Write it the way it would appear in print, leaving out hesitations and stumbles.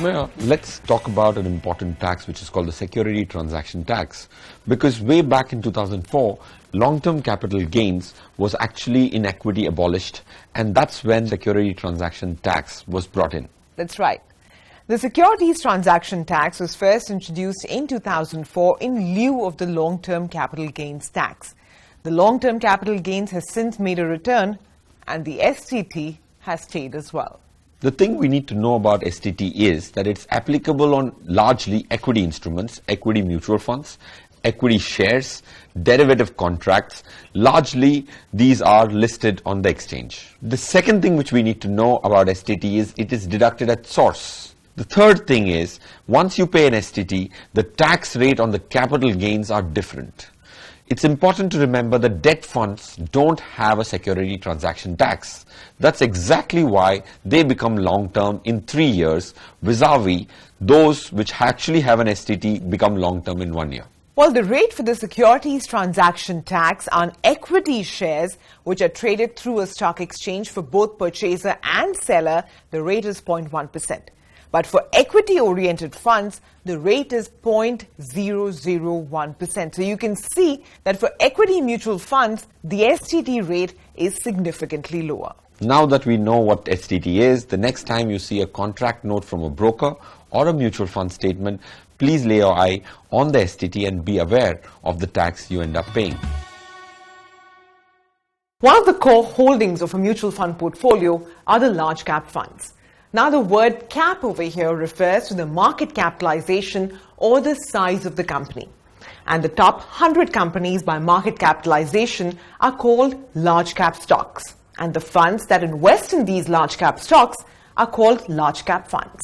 Let's talk about an important tax which is called the security transaction tax, because way back in 2004 long-term capital gains was actually in equity abolished, and that's when security transaction tax was brought in. That's right. The securities transaction tax was first introduced in 2004 in lieu of the long-term capital gains tax. The long-term capital gains has since made a return, and the STT has stayed as well. The thing we need to know about STT is that it's applicable on largely equity instruments, equity mutual funds, equity shares, derivative contracts. Largely, these are listed on the exchange. The second thing which we need to know about STT is it is deducted at source. The third thing is, once you pay an STT, the tax rate on the capital gains are different. It's important to remember that debt funds don't have a security transaction tax. That's exactly why they become long-term in 3 years, vis-a-vis those which actually have an STT become long-term in 1 year. Well, the rate for the securities transaction tax on equity shares which are traded through a stock exchange for both purchaser and seller, the rate is 0.1%. But for equity-oriented funds, the rate is 0.001%. So you can see that for equity mutual funds, the STT rate is significantly lower. Now that we know what STT is, the next time you see a contract note from a broker or a mutual fund statement, please lay your eye on the STT and be aware of the tax you end up paying. One of the core holdings of a mutual fund portfolio are the large cap funds. Now, the word cap over here refers to the market capitalization or the size of the company. And the top 100 companies by market capitalization are called large cap stocks. And the funds that invest in these large cap stocks are called large cap funds.